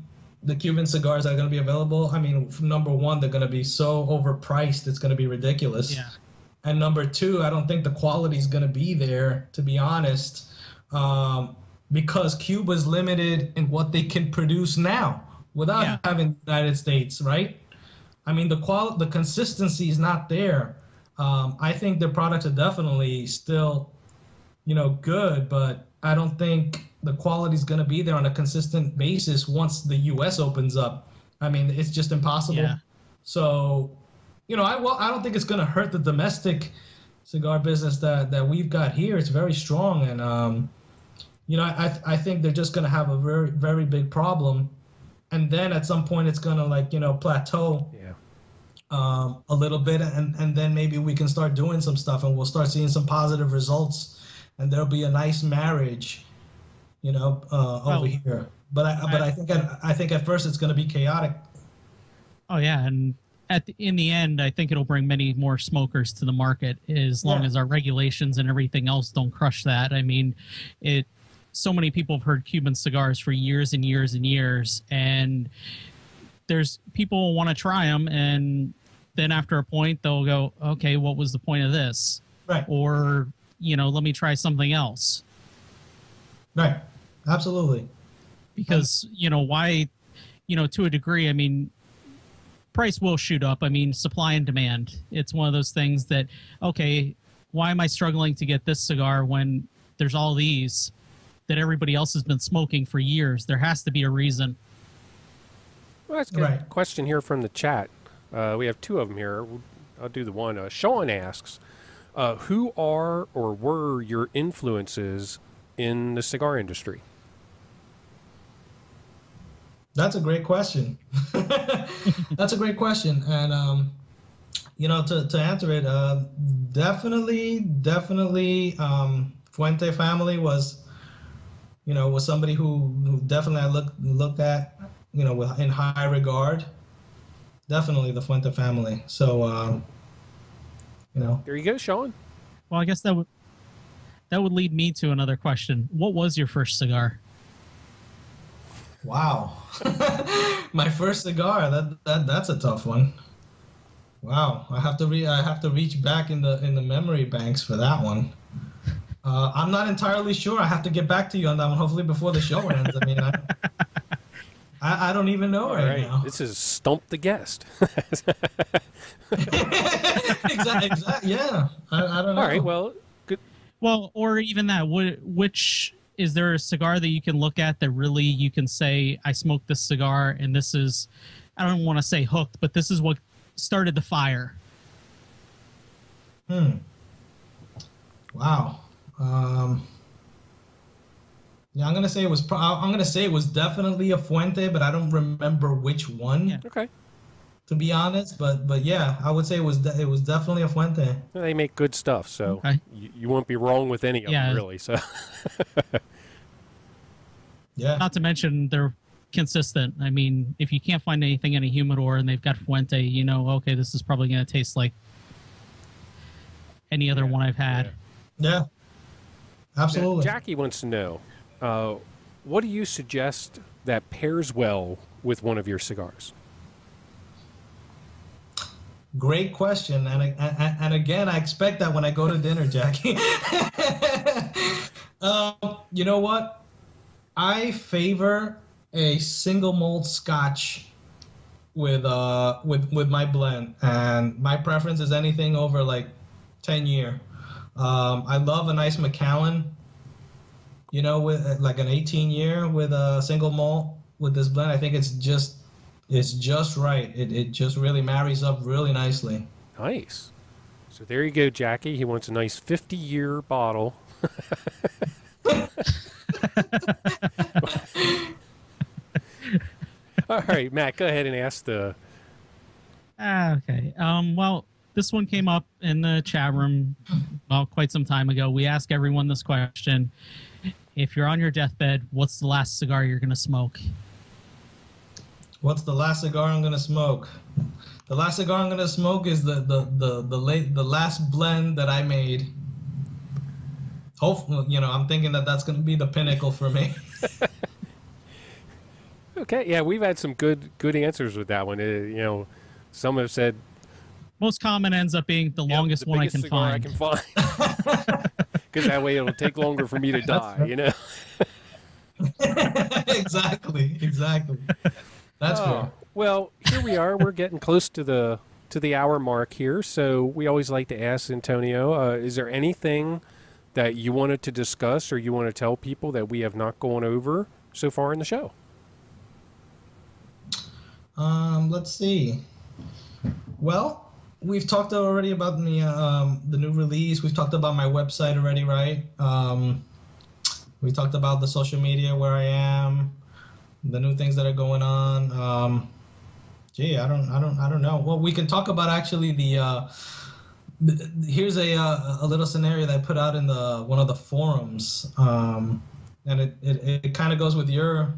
the Cuban cigars that are going to be available, I mean, number one, they're going to be so overpriced, it's going to be ridiculous. Yeah. And number two, I don't think the quality is going to be there, to be honest, because Cuba's limited in what they can produce now without having the United States, right? I mean, the consistency is not there. I think their products are definitely still, good, but I don't think the quality is going to be there on a consistent basis once the U.S. opens up. I mean, it's just impossible. Yeah. So, I don't think it's going to hurt the domestic cigar business that we've got here. It's very strong, and I think they're just going to have a very, very big problem, and then at some point it's going to plateau. Yeah. A little bit, and then maybe we can start doing some stuff, and we'll start seeing some positive results, and there'll be a nice marriage. Over here. But I think at first it's going to be chaotic. Oh yeah, and in the end, I think it'll bring many more smokers to the market as long as our regulations and everything else don't crush that. I mean, so many people have heard Cuban cigars for years and years and years, and there's people want to try them, and then after a point they'll go, okay, what was the point of this? Right. Or, let me try something else. Right. Absolutely. Because, why, to a degree, I mean, price will shoot up. I mean, supply and demand. It's one of those things that, okay, why am I struggling to get this cigar when there's all these that everybody else has been smoking for years? There has to be a reason. Well, that's a good question here from the chat. We have two of them here. I'll do the one. Sean asks, who are or were your influences in the cigar industry? That's a great question. That's a great question. And, to answer it, definitely, Fuente family was somebody who definitely I looked at, in high regard. Definitely the Fuente family. So, There you go, Sean. Well, I guess that would lead me to another question. What was your first cigar? Wow. My first cigar, that's a tough one. Wow. I have to reach back in the memory banks for that one. I'm not entirely sure. I have to get back to you on that one, hopefully before the show ends. I mean, I don't even know right now. This is Stump the Guest. Exactly. Yeah. I don't know. All right. Well, good. Well, or even that. Which is there a cigar that you can look at that really you can say, I smoked this cigar and this is, I don't want to say hooked, but this is what started the fire? Wow. Yeah, I'm gonna say it was definitely a Fuente, but I don't remember which one. Yeah. Okay. To be honest, but yeah, I would say it was definitely a Fuente. They make good stuff, so you won't be wrong with any of them, really. So. Yeah. Not to mention they're consistent. I mean, if you can't find anything in a humidor and they've got Fuente, okay, this is probably going to taste like any other one I've had. Yeah. Absolutely. Now, Jackie wants to know, what do you suggest that pairs well with one of your cigars? Great question, and again, I expect that when I go to dinner, Jackie. You know what? I favor a single malt Scotch with my blend, and my preference is anything over like 10 year. I love a nice Macallan, with like an 18 year with a single malt with this blend. I think it's just right. It just really marries up really nicely. Nice. So there you go, Jackie. He wants a nice 50-year bottle. All right, Matt, go ahead and ask the... Okay. Well, this one came up in the chat room quite some time ago. We ask everyone this question. If you're on your deathbed, what's the last cigar you're going to smoke? What's the last cigar I'm going to smoke? The last cigar I'm going to smoke is the last blend that I made. Hopefully, I'm thinking that that's going to be the pinnacle for me. Okay, yeah, we've had some good answers with that one. Some have said most common ends up being the longest one I can find. Because that way it'll take longer for me to die, Exactly. That's fair. Well, here we are. We're getting close to the hour mark here, so we always like to ask Antonio, is there anything that you wanted to discuss or you want to tell people that we have not gone over so far in the show? Let's see. Well, we've talked already about the new release. We've talked about my website already, right? We talked about the social media where I am, the new things that are going on. I don't know. Well, we can talk about actually here's a little scenario that I put out in one of the forums, and it kind of goes with your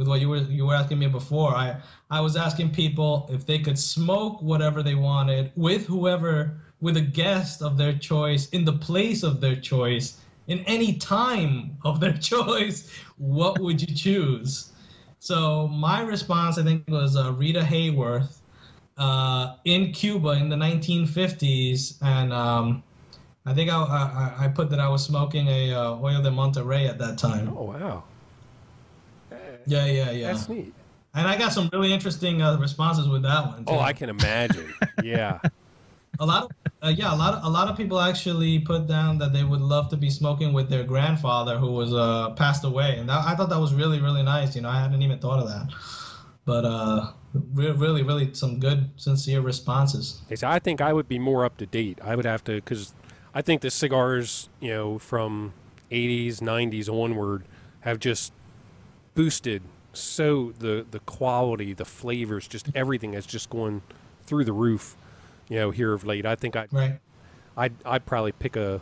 with what you were asking me before. I was asking people if they could smoke whatever they wanted with a guest of their choice in the place of their choice in any time of their choice. What would you choose? So my response, I think, was Rita Hayworth in Cuba in the 1950s, and I think I put that I was smoking a Hoyo de Monterrey at that time. Oh wow! Yeah. That's neat. And I got some really interesting responses with that one, too. Oh, I can imagine. Yeah. A lot of people actually put down that they would love to be smoking with their grandfather who was passed away, and I thought that was really, really nice. You know, I hadn't even thought of that, but really, really some good, sincere responses. So I think I would be more up to date. I would have to, because I think the cigars, you know, from 80s, 90s onward have just boosted. So the quality, the flavors, just everything has just gone through the roof. You know, here of late, I think I'd probably pick a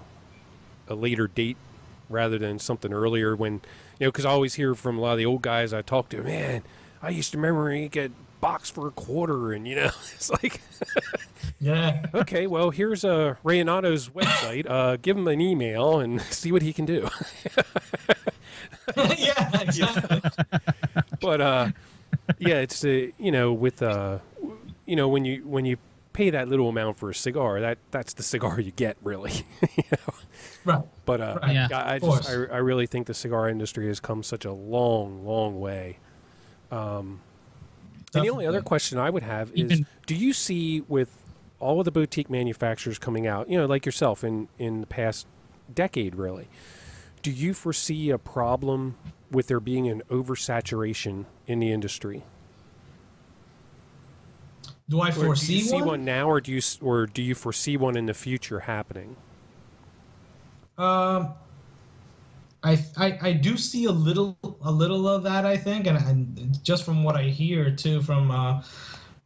later date rather than something earlier. When, you know, because I always hear from a lot of the old guys I talk to, man, I used to remember you get box for $0.25, and you know, it's like, yeah. Okay, well, here's Reinado's website. Give him an email and see what he can do. Yeah, exactly. But yeah, it's you know, with you know, when you pay that little amount for a cigar, that's the cigar you get, really. You know? Right. But Right. Yeah, I really think the cigar industry has come such a long way. And the only other question I would have is, do you see with all of the boutique manufacturers coming out, you know, like yourself in the past decade, really, do you foresee a problem with there being an oversaturation in the industry? Do I foresee do you see one now, or do you foresee one in the future happening? I do see a little of that, I think, and just from what I hear too from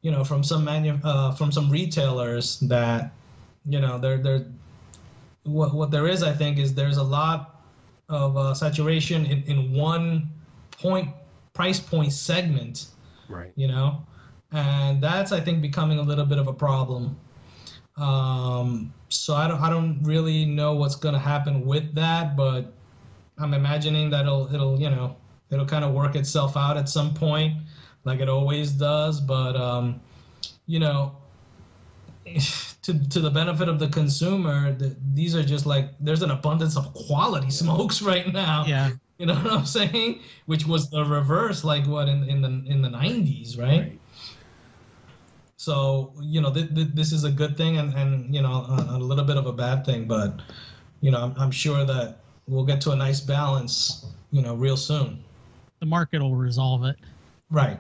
you know, from some retailers, that, you know, they're what there is, I think, is there's a lot of saturation in one price point segment, Right. you know, and that's, I think, becoming a little bit of a problem. So I don't really know what's going to happen with that, but I'm imagining that it'll you know, it'll kind of work itself out at some point, like it always does. But you know, to the benefit of the consumer, these are just like, there's an abundance of quality smokes right now. Yeah. You know what I'm saying? Which was the reverse, like what in the 90s, right? So, you know, this is a good thing, and you know, a little bit of a bad thing, but, you know, I'm sure that we'll get to a nice balance, you know, real soon. The market will resolve it. Right.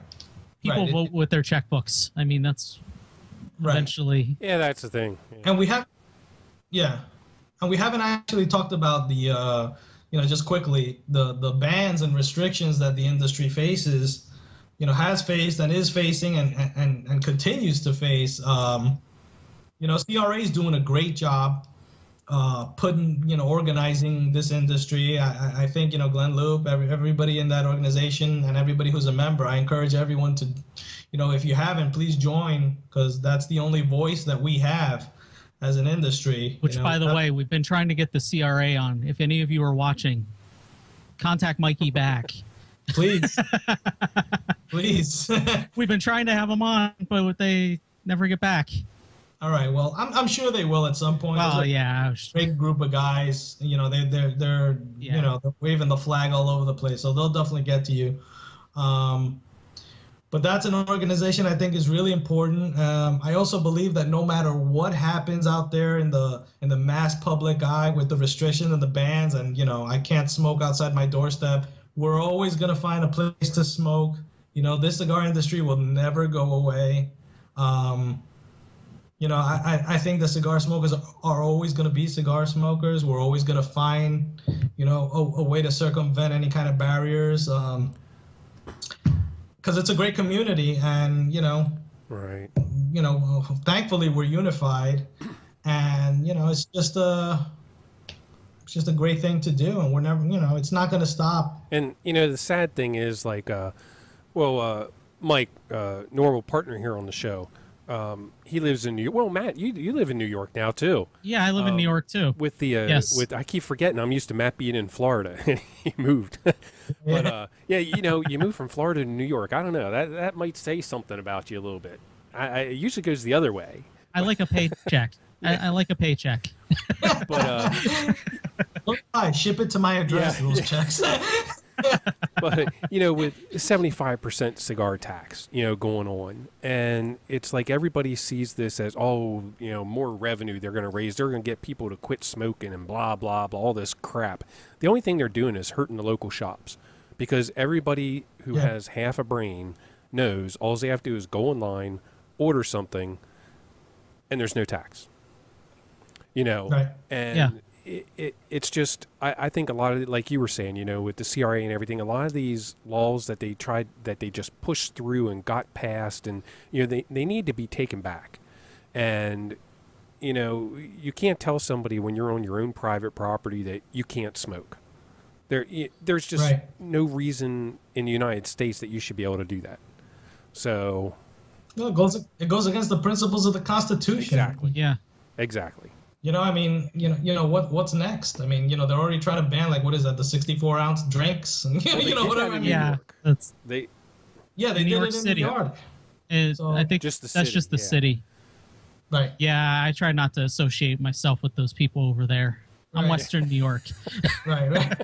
People vote with their checkbooks. I mean, that's eventually. Yeah, that's the thing. Yeah. And we haven't actually talked about the, you know, just quickly, the bans and restrictions that the industry faces, you know, has faced and is facing and continues to face. You know, CRA is doing a great job organizing this industry. I think, you know, Glenn Loop, everybody in that organization and everybody who's a member, I encourage everyone to, you know, if you haven't, please join, because that's the only voice that we have as an industry. Which, you know, by the way, we've been trying to get the CRA on. If any of you are watching, contact Mikey back. Please. Please. We've been trying to have them on, but they never get back. All right. Well, I'm sure they will at some point. Well, yeah. Big group of guys. You know, they're Yeah. you know, they're waving the flag all over the place, so they'll definitely get to you. But that's an organization I think is really important. I also believe that no matter what happens out there in the mass public eye with the restrictions and the bans, and, you know, I can't smoke outside my doorstep, we're always going to find a place to smoke. You know, this cigar industry will never go away. You know, I think the cigar smokers are always going to be cigar smokers. We're always going to find, you know, a way to circumvent any kind of barriers. Because it's a great community, and, you know, thankfully we're unified, and, you know, it's just a great thing to do, and we're never, you know, it's not going to stop. And, you know, the sad thing is, like, Well, Mike, normal partner here on the show, he lives in New York. Well, Matt, you live in New York now too. Yeah, I live in New York too. With the Yes. with I keep forgetting I'm used to Matt being in Florida. He moved, but yeah, you moved from Florida to New York. I don't know, that might say something about you a little bit. It usually goes the other way. I like a paycheck. I like a paycheck. But ship it to my address. Yeah. Those checks. but with 75% cigar tax, going on, and it's like everybody sees this as, more revenue they're going to raise. They're going to get people to quit smoking and blah, blah, blah, all this crap. The only thing they're doing is hurting the local shops, because everybody who has half a brain knows all they have to do is go online, order something, and there's no tax. Right. And it's just, I think a lot of, like you were saying, with the CRA and everything, a lot of these laws that they just pushed through and got passed, and they need to be taken back. And you can't tell somebody when you're on your own private property that you can't smoke. There's just no reason in the United States that you should be able to do that. So no, it goes against the principles of the Constitution. Exactly. Yeah. Exactly. I mean, what's next? I mean, they're already trying to ban, like, what is that, the 64-ounce drinks, and whatever. Yeah, they did New York it in City. New York. So, I think just the that's city, just the city. Right. Yeah, I try not to associate myself with those people over there. I'm Right. Western New York. Right.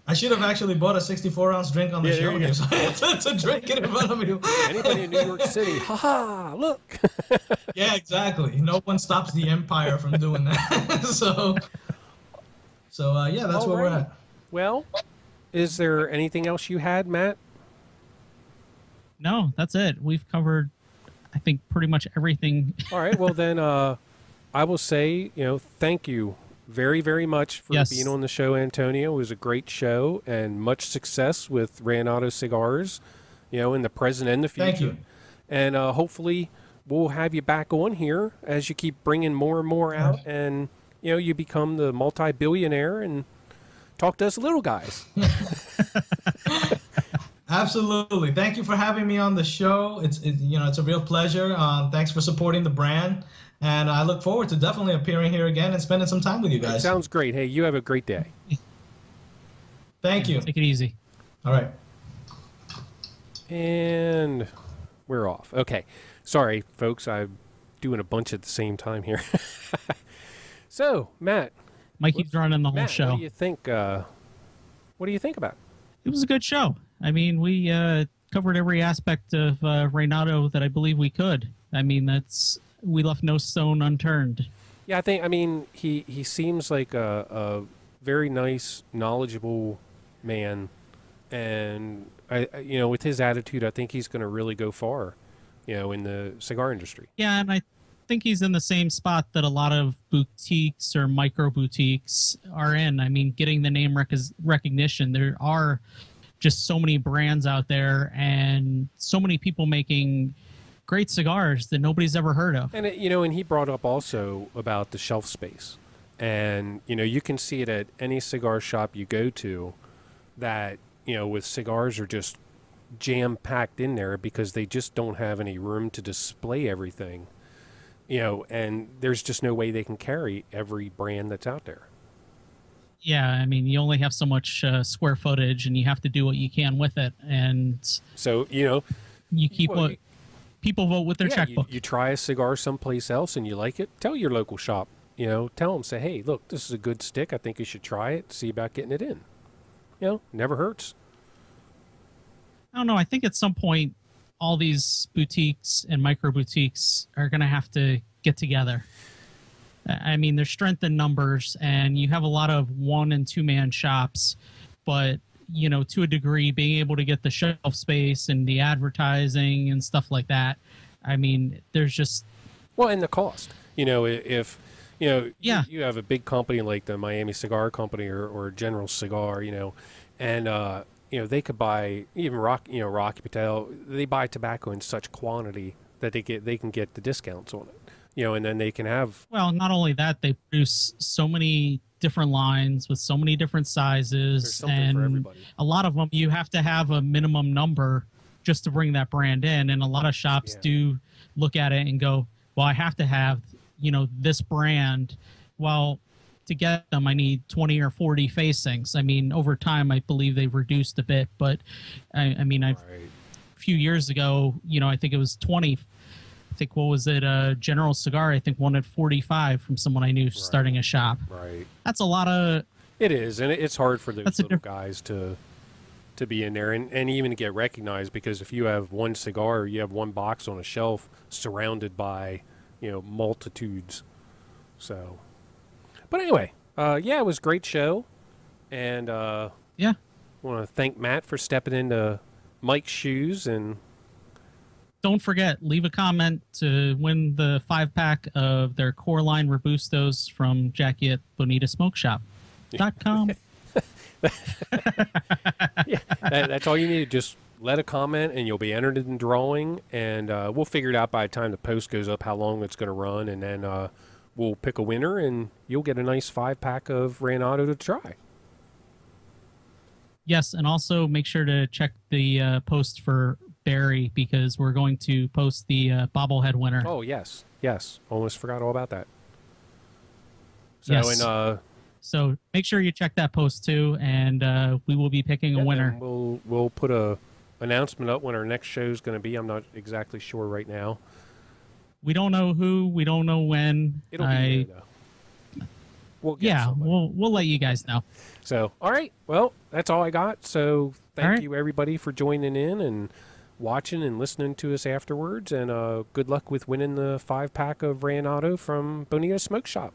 I should have actually bought a 64-ounce drink on the show here, so I had to drink it in front of you. Anybody in New York City, haha, look. Yeah, exactly. No one stops the empire from doing that. so yeah, that's where we're at. Well, is there anything else you had, Matt? No, that's it. We've covered, I think, pretty much everything. All right. Well, then I will say, thank you very, very much for being on the show, Antonio. It was a great show, and much success with Reinado Cigars, in the present and the future. Thank you. And hopefully we'll have you back on here as you keep bringing more and more out, and, you become the multi-billionaire and talk to us little guys. Absolutely. Thank you for having me on the show. It's a real pleasure. Thanks for supporting the brand. And I look forward to definitely appearing here again and spending some time with you guys. Sounds great. Hey, you have a great day. Thank you. Take it easy. All right. And we're off. Okay. Sorry, folks. I'm doing a bunch at the same time here. So, Matt. Mike keeps running the whole show. What do you think? What do you think about it? It was a good show. I mean, we covered every aspect of Reinado that I believe we could. I mean, we left no stone unturned. Yeah, he seems like a very nice, knowledgeable man, and with his attitude, I think he's going to really go far, in the cigar industry. Yeah, and I think he's in the same spot that a lot of boutiques or micro boutiques are in. I mean, getting the name recognition. There are just so many brands out there, and so many people making great cigars that nobody's ever heard of. And and he brought up also about the shelf space, and you can see it at any cigar shop you go to, that with cigars are just jam packed in there because they just don't have any room to display everything, and there's just no way they can carry every brand that's out there. Yeah, I mean, you only have so much square footage, and you have to do what you can with it, and so you keep people vote with their checkbook. You try a cigar someplace else and you like it, tell your local shop, tell them, say, hey, look, this is a good stick. I think you should try it. See about getting it in. Never hurts. I don't know. I think at some point, all these boutiques and micro boutiques are going to have to get together. I mean, there's strength in numbers, and you have a lot of 1- and 2-man shops, but to a degree, being able to get the shelf space and the advertising and stuff like that. I mean, there's just and the cost. If you have a big company like the Miami Cigar Company or General Cigar, and they could buy even Rocky Patel. They buy tobacco in such quantity that they can get the discounts on it. And then they can have. Well, not only that, they produce so many different lines with so many different sizes, for and everybody. A lot of them you have to have a minimum number just to bring that brand in. And a lot of shops do look at it and go, well, I have to have, this brand. Well, to get them, I need 20 or 40 facings. I mean, over time, I believe they've reduced a bit, but a few years ago, I think it was 20. I think, what was it? General Cigar, I think, wanted 45 from someone I knew starting a shop. Right. That's a lot of... It is, and it's hard for those little guys to be in there and even to get recognized, because if you have one cigar, you have one box on a shelf surrounded by, multitudes. So, but anyway, it was a great show, and I want to thank Matt for stepping into Mike's shoes. And don't forget, leave a comment to win the 5-pack of their core line Robustos from Jackie at BonitaSmokeShop.com. That's all you need. Just let a comment and you'll be entered in the drawing, and we'll figure it out by the time the post goes up how long it's going to run, and then we'll pick a winner and you'll get a nice 5-pack of Reinado to try. Yes, and also make sure to check the post for Barry, because we're going to post the bobblehead winner. Oh, yes. Almost forgot all about that. So, yes. So make sure you check that post too, and we will be picking a winner. We'll put a announcement up when our next show is going to be. I'm not exactly sure right now. We don't know who. We don't know when. It'll be there, though. We'll let you guys know. So, all right. Well, that's all I got. So thank you, everybody, for joining in and watching and listening to us afterwards. And good luck with winning the 5-pack of Reinado from Bonita Smoke Shop.